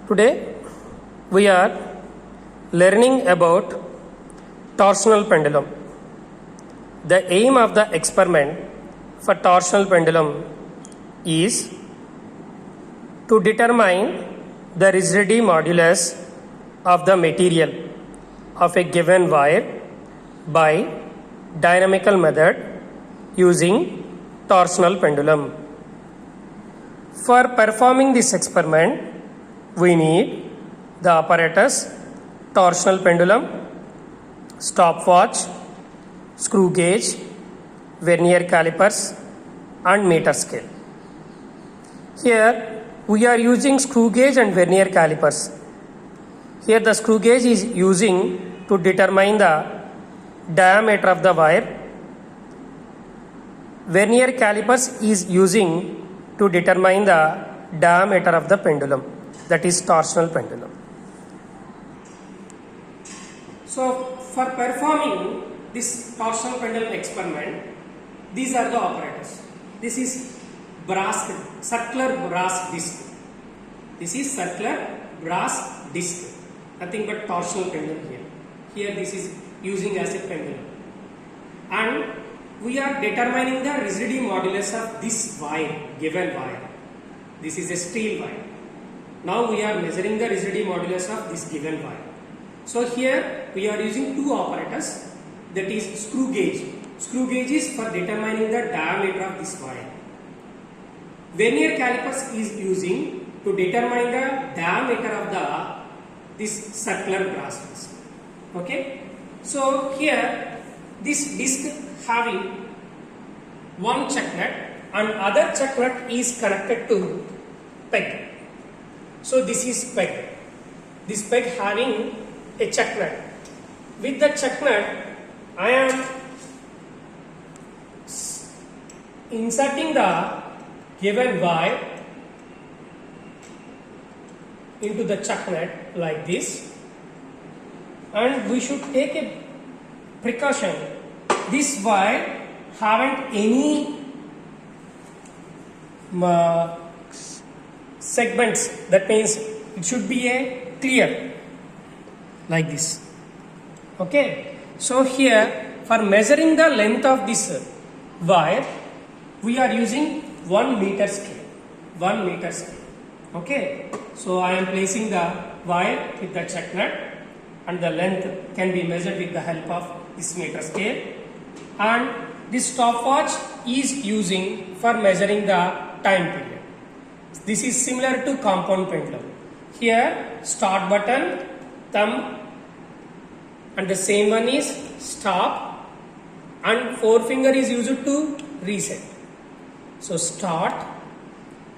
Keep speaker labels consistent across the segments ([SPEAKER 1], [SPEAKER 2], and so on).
[SPEAKER 1] Today we are learning about torsional pendulum. The aim of the experiment for torsional pendulum is to determine the rigidity modulus of the material of a given wire by dynamical method using torsional pendulum. For performing this experiment, we need the apparatus, torsional pendulum, stopwatch, screw gauge, vernier calipers and meter scale. Here we are using screw gauge and vernier calipers. Here the screw gauge is using to determine the diameter of the wire. Vernier calipers is using to determine the diameter of the pendulum, that is torsional pendulum. So for performing this torsional pendulum experiment, these are the apparatus. This is circular brass disc. This is circular brass disc. Nothing but torsional pendulum here. Here this is using as a pendulum. And we are determining the rigidity modulus of this wire, given wire. This is a steel wire. Now we are measuring the rigidity modulus of this given wire. So here we are using two apparatus, that is screw gauge. Screw gauge is for determining the diameter of this wire. Vernier calipers is using to determine the diameter of this circular brass disc. Okay. So here this disc having one chuck nut and other chuck nut is connected to peg. So this is peg. This peg having a chuck nut. With the chuck nut, I am inserting the given wire into the chuck nut like this, and we should take a precaution. This wire haven't any segments, that means it should be a clear like this. Okay, so here for measuring the length of this wire, we are using 1 meter scale. 1 meter scale. Okay, so I am placing the wire with the chuck nut, and the length can be measured with the help of this meter scale. And this stopwatch is using for measuring the time period. This is similar to compound pendulum. Here start button, thumb, and the same one is stop, and forefinger is used to reset. So start,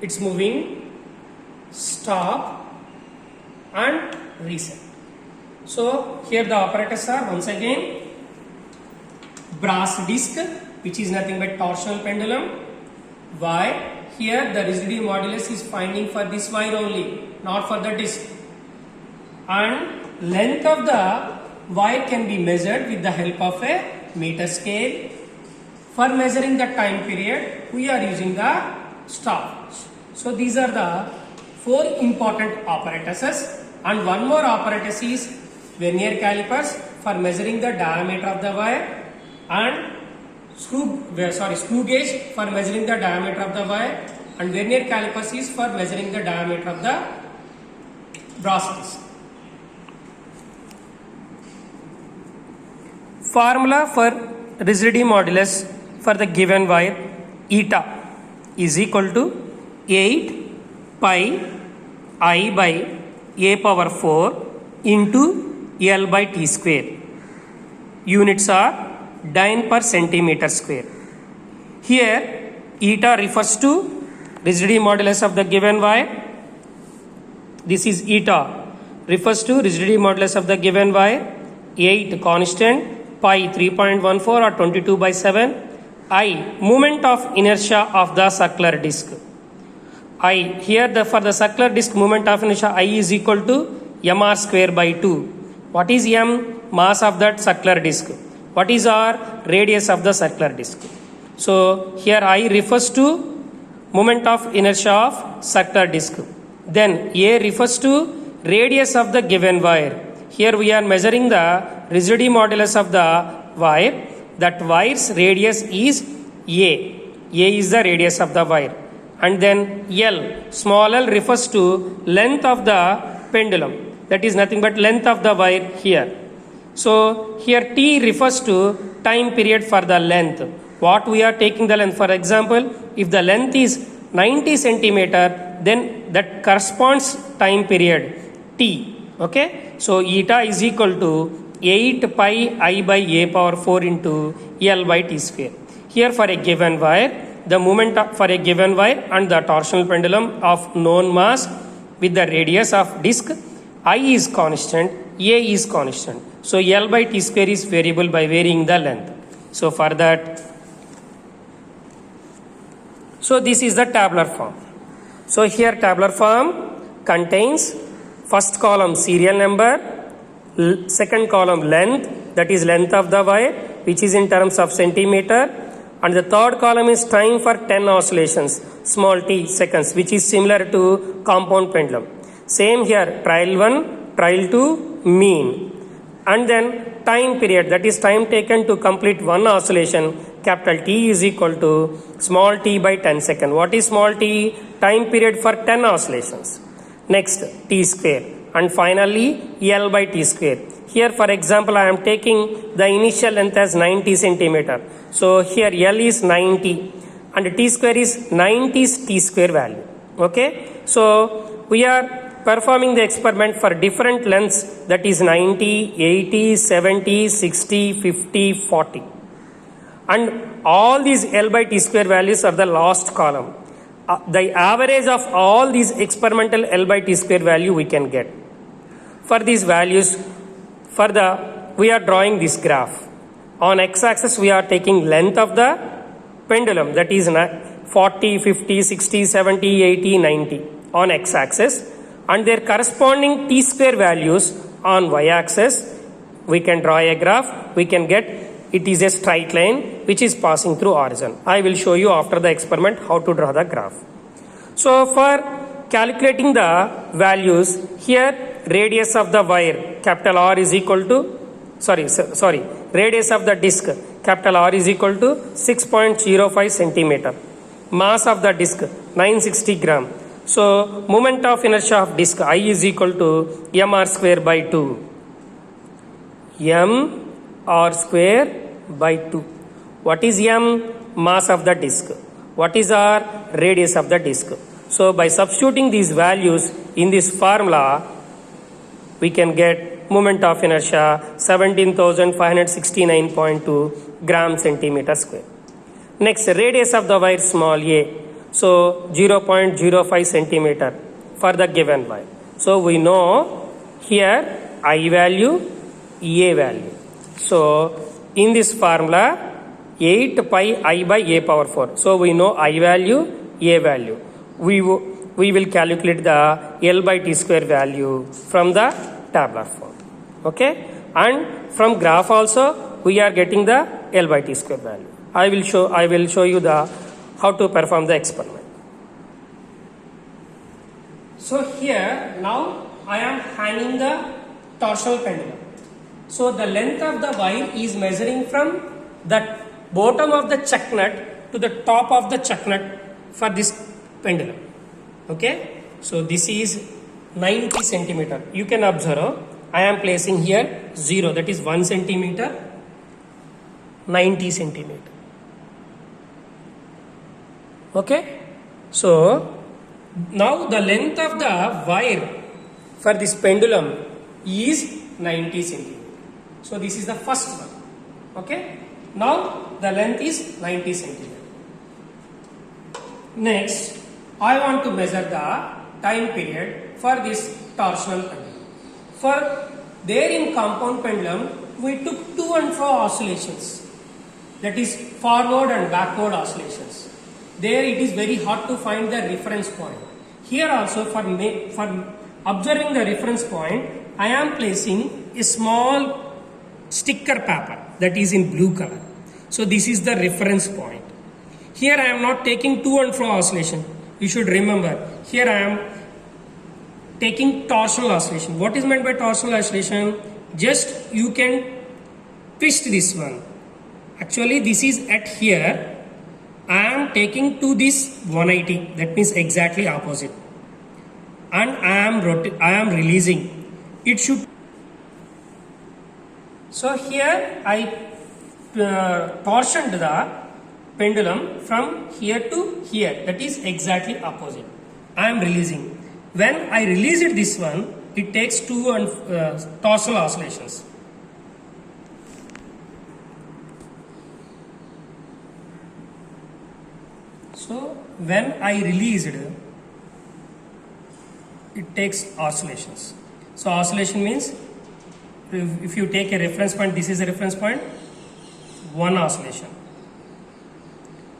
[SPEAKER 1] it's moving, stop and reset. So here the apparatus are once again brass disc, which is nothing but torsional pendulum. Wire, here the rigidity modulus is finding for this wire only, not for the disc. And length of the wire can be measured with the help of a meter scale. For measuring the time period, we are using the stopwatch. So these are the 4 important apparatuses, and one more apparatus is vernier calipers for measuring the diameter of the wire, and screw gauge for measuring the diameter of the wire, and vernier calipers is for measuring the diameter of the brass disc. Formula for rigidity modulus for the given wire, eta is equal to 8 pi I by a power 4 into L by T square. Units are Dyne per centimeter square. Here eta refers to rigidity modulus of the given wire. This is eta refers to rigidity modulus of the given wire. 8 constant, pi 3.14 or 22/7. I moment of inertia of the circular disc. I here for the circular disc moment of inertia I is equal to mr square by 2. What is m? Mass of that circular disc. What is r? Radius of the circular disc. So here I refers to moment of inertia of circular disc. Then A refers to radius of the given wire. Here we are measuring the rigidity modulus of the wire. That wire's radius is A. A is the radius of the wire. And then L, small l refers to length of the pendulum. That is nothing but length of the wire here. So here T refers to time period for the length. What we are taking the length. For example, if the length is 90 centimeter, then that corresponds time period T. Okay. So eta is equal to 8 pi I by a power 4 into L by T square. Here for a given wire, the moment for a given wire and the torsional pendulum of known mass with the radius of disc, I is constant, A is constant. So L by T square is variable by varying the length. So for that, so this is the tabular form. So here tabular form contains first column serial number, second column length, that is length of the wire, which is in terms of centimeter, and the third column is time for 10 oscillations, small t seconds, which is similar to compound pendulum. Same here, trial 1, trial 2, mean. And then time period, that is time taken to complete one oscillation, capital T is equal to small t by 10 seconds. What is small t? Time period for 10 oscillations. Next, T square. And finally, L by T square. Here for example, I am taking the initial length as 90 centimeter. So here L is 90 and T square is 90 T square value. Okay. So we are performing the experiment for different lengths, that is 90, 80, 70, 60, 50, 40. And all these L by T square values are the last column. The average of all these experimental L by T square value we can get. For these values, we are drawing this graph. On x-axis we are taking length of the pendulum, that is 40, 50, 60, 70, 80, 90 on x-axis, and their corresponding T square values on y-axis. We can draw a graph, we can get it is a straight line which is passing through origin. I will show you after the experiment how to draw the graph. So for calculating the values, here radius of the wire, capital R is equal to, radius of the disc, capital R is equal to 6.05 centimeter. Mass of the disc, 960 gram. So moment of inertia of disc, I is equal to mr square by 2. mr square by 2. What is m? Mass of the disc. What is r? Radius of the disc. So by substituting these values in this formula, we can get moment of inertia 17,569.2 gram centimeter square. Next, radius of the wire small a. So 0.05 centimeter for the given wire. So we know here I value, A value. So in this formula 8 pi I by a power 4. So we know I value, A value. We will calculate the L by T square value from the tabular form. Okay, and from graph also we are getting the L by T square value. I will show you the how to perform the experiment. So here now I am hanging the torsional pendulum. So the length of the wire is measuring from the bottom of the chuck nut to the top of the chuck nut for this pendulum. Okay, so this is 90 centimeter. You can observe I am placing here 0, that is 1 centimeter, 90 centimeter. Okay, so now the length of the wire for this pendulum is 90 centimeter. So this is the first one. Okay, now the length is 90 centimeter. Next, I want to measure the time period for this torsional pendulum. For there in compound pendulum, we took to and fro oscillations, that is forward and backward oscillations. There it is very hard to find the reference point. Here also for observing the reference point, I am placing a small sticker paper that is in blue color. So this is the reference point. Here I am not taking to and fro oscillation. You should remember, here I am taking torsional oscillation. What is meant by torsional oscillation? Just you can twist this one. Actually this is at here. I am taking to this 180, that means exactly opposite, and I am releasing. It should. So here I torsioned the pendulum from here to here, that is exactly opposite. I am releasing. When I release it, this one, it takes two torsional oscillations. So when I release it, it takes oscillations. So oscillation means if you take a reference point, this is a reference point, one oscillation,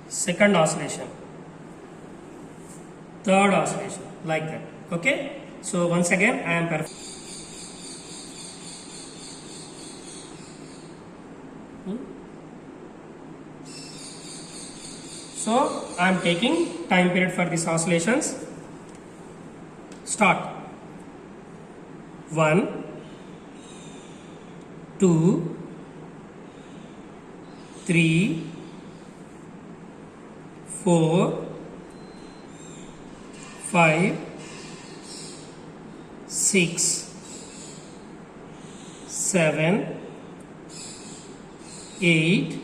[SPEAKER 1] second oscillation, third oscillation, like that. Okay. So once again I am perfect. So I am taking time period for these oscillations. Start. 1, 2, 3, 4, 5, 6, 7, 8,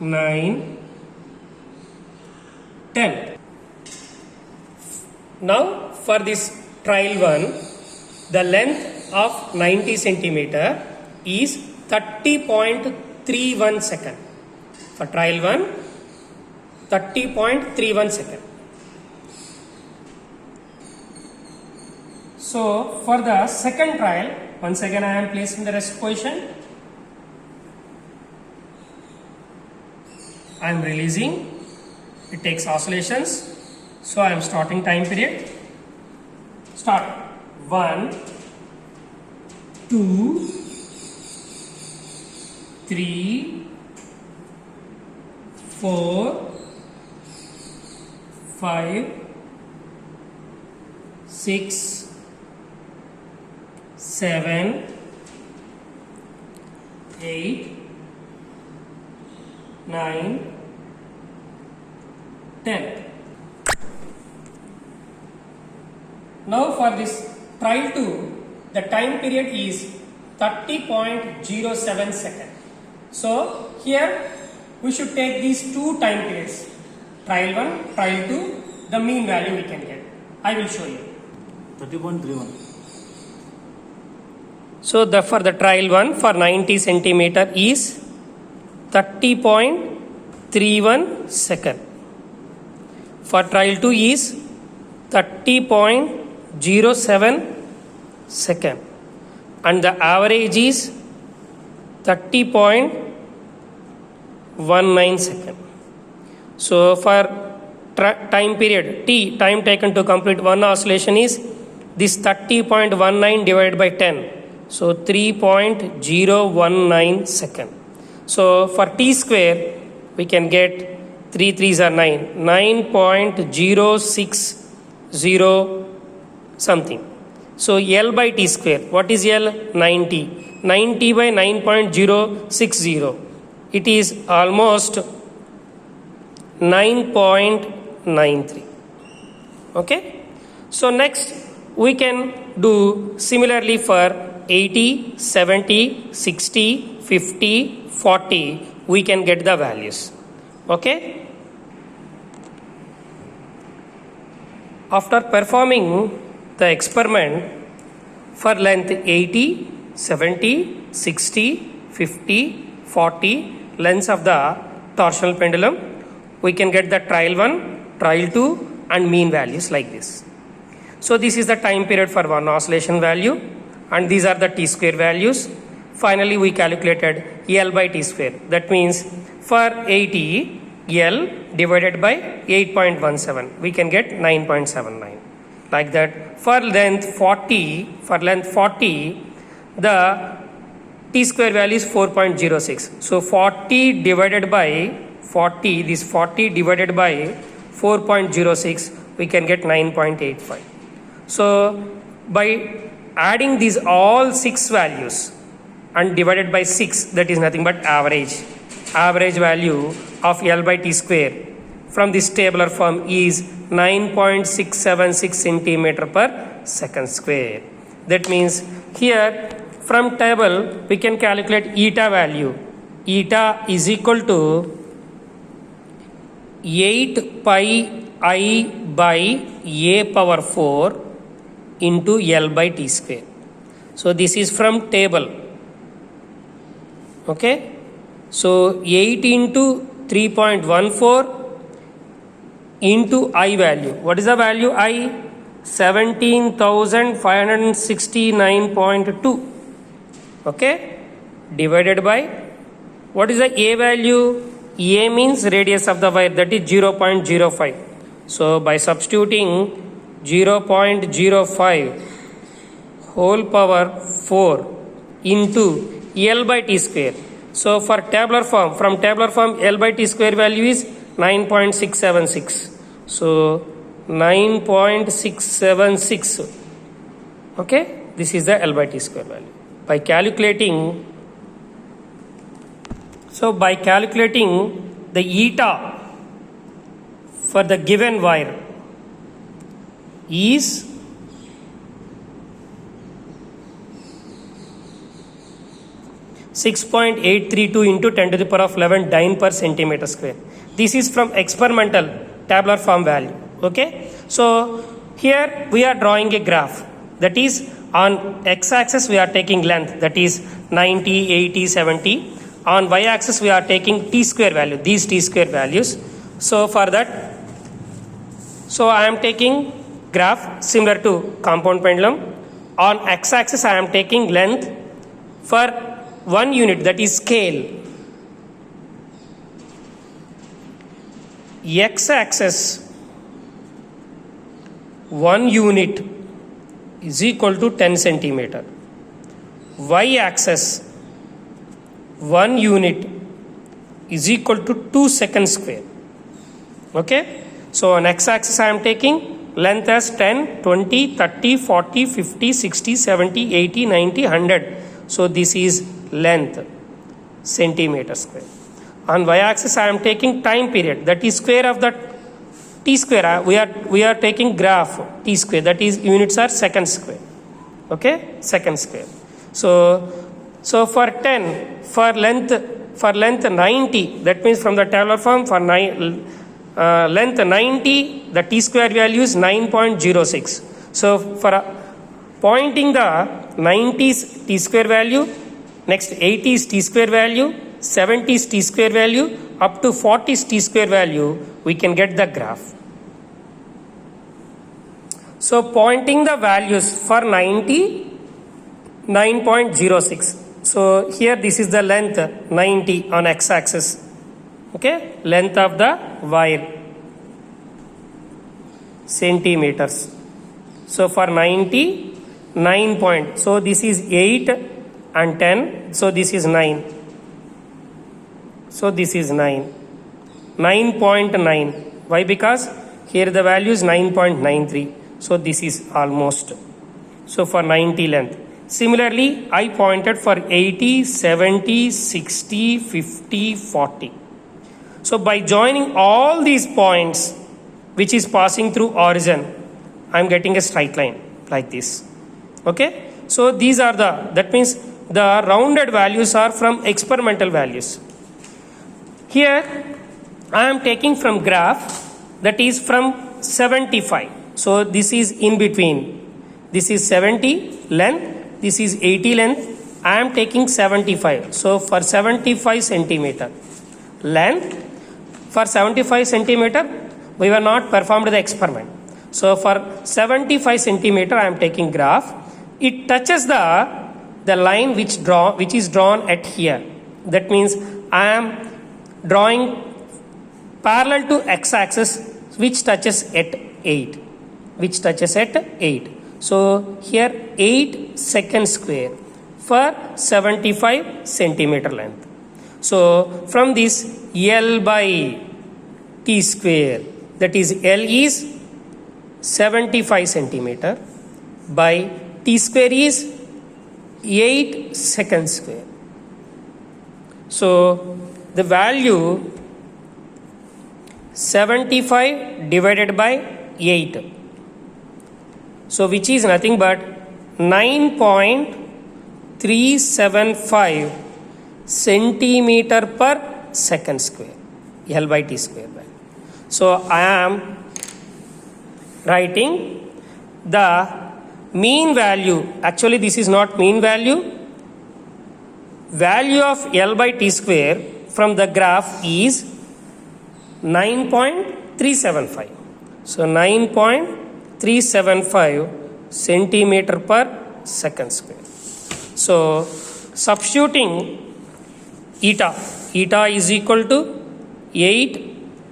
[SPEAKER 1] 9, 10. Now for this trial one, the length of 90 centimeter is 30.31 second. For trial one, 30.31 second. So for the second trial, once again I am placed in the rest position. I am releasing. It takes oscillations. So I am starting time period. Start. 1, 2, 3, 4, 5, 6, 7, 8, 9, 10. Now for this trial 2, the time period is 30.07 second. So here we should take these two time periods, trial 1, trial 2, the mean value we can get. I will show you.
[SPEAKER 2] 30.31.
[SPEAKER 1] So for the trial 1 for 90 centimeter is 30.31 second. For trial 2 is 30.07 second, and the average is 30.19 second. So for time period T, time taken to complete one oscillation is this 30.19 divided by 10. So 3.019 second. So for T square we can get 3 3s are 9, 9.060 something. So L by T square, what is L? 90. 90 by 9.060. It is almost 9.93. Okay. So next we can do similarly for 80, 70, 60, 50, 40. We can get the values. Okay. After performing the experiment for length 80, 70, 60, 50, 40 lengths of the torsional pendulum, we can get the trial 1, trial 2 and mean values like this. So this is the time period for one oscillation value, and these are the T square values. Finally we calculated L by T square. That means for 80, L divided by 8.17, we can get 9.79. Like that. For length 40, the T square value is 4.06. So 40 divided by 40, this 40 divided by 4.06, we can get 9.85. So by adding these all 6 values and divided by 6, that is nothing but average value of L by T square from this tabular form is 9.676 centimeter per second square. That means here from table we can calculate eta value. Eta is equal to 8 pi I by a power 4 into L by T square. So this is from table. Okay. So 8 into 3.14 into I value. What is the value I? 17,569.2. Okay. Divided by, what is the A value? A means radius of the wire, that is 0.05. So by substituting 0.05 whole power 4 into L by T square. So for tabular form, from tabular form L by T square value is 9.676. So 9.676. Okay, this is the L by T square value. By calculating, the eta for the given wire is 6.832 into 10 to the power of 11 dyne per centimeter square. This is from experimental tabular form value. Okay. So here we are drawing a graph, that is on x-axis we are taking length, that is 90, 80, 70. On y-axis we are taking t square value, these t square values. So for that, so I am taking graph similar to compound pendulum. On x-axis I am taking length for 1 unit, that is scale. X-axis 1 unit is equal to 10 centimeter. Y-axis 1 unit is equal to 2 seconds square. Okay. So on x-axis I am taking length as 10, 20, 30, 40, 50, 60, 70, 80, 90, 100. So this is length, centimeter square. On y-axis I am taking time period, that is square of the t square. We are taking graph t square, that is units are second square. Okay, second square. So for 10, for length 90, that means from the tabular form for length 90, the t square value is 9.06. So for pointing the 90's t square value, next 80's t square value, 70's t square value, up to 40's t square value, we can get the graph. So pointing the values for 90, 9.06. So here this is the length 90 on x-axis. Okay, length of the wire, centimeters. So for 90, 9 point. So this is 8 and 10. So this is 9. So this is 9. 9.9. Why? Because here the value is 9.93. So this is almost. So for 90 length. Similarly, I pointed for 80, 70, 60, 50, 40. So by joining all these points which is passing through origin, I am getting a straight line like this. Okay. So these are that means the rounded values are from experimental values. Here I am taking from graph, that is from 75. So this is in between. This is 70 length. This is 80 length. I am taking 75. So for 75 centimeter length, for 75 centimeter, we were not performed the experiment. So for 75 centimeter, I am taking graph. It touches the line which is drawn at here. That means I am drawing parallel to x-axis, which touches at 8. Which touches at 8. So here 8 second square for 75 centimeter length. So from this L by T square, that is L is 75 centimeter by t square is 8 second square. So the value 75 divided by 8. So which is nothing but 9.375 centimeter per second square, L by T square. So I am writing the mean value. Actually this is not mean value. Value of L by T square from the graph is 9.375. So 9.375 centimeter per second square. So substituting eta is equal to 8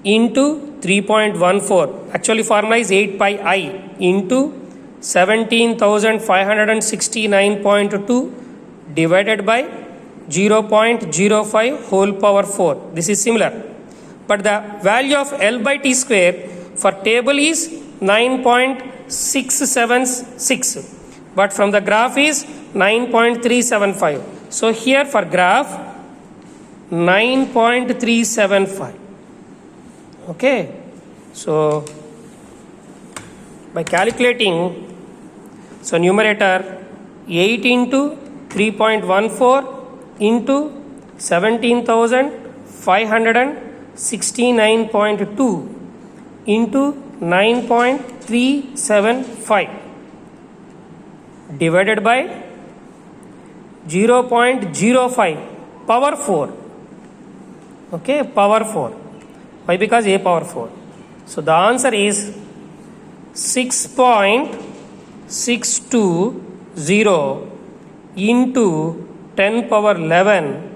[SPEAKER 1] into 3.14. Actually formula is 8 pi I into 17,569.2 divided by 0.05 whole power 4. This is similar. But the value of L by T square for table is 9.676. But from the graph is 9.375. So here for graph 9.375. Okay. So by calculating, so numerator 8 into 3.14 into 17,569.2 into 9.375 divided by 0.05 power 4. Okay, power 4. Why? Because a power 4. So the answer is 6.620 into 10 power 11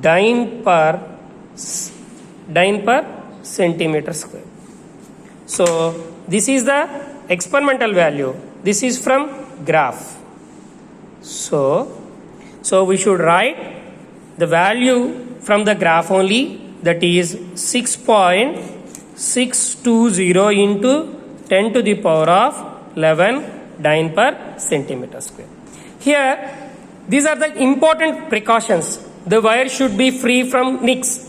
[SPEAKER 1] dyne per centimeter square. So this is the experimental value. This is from graph. So we should write the value from the graph only, that is 6.620 into 10 to the power of 11 dyne per centimeter square. Here, these are the important precautions. The wire should be free from nicks.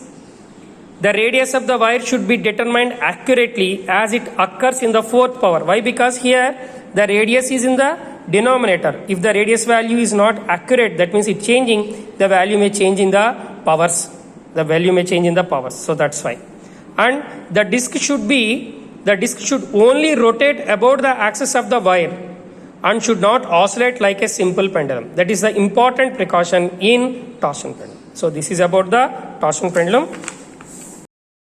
[SPEAKER 1] The radius of the wire should be determined accurately as it occurs in the fourth power. Why? Because here the radius is in the denominator. If the radius value is not accurate, that means it's changing, the value may change in the powers. The value may change in the powers. So that's why. And the disc should only rotate about the axis of the wire and should not oscillate like a simple pendulum. That is the important precaution in torsion pendulum. So this is about the torsion pendulum.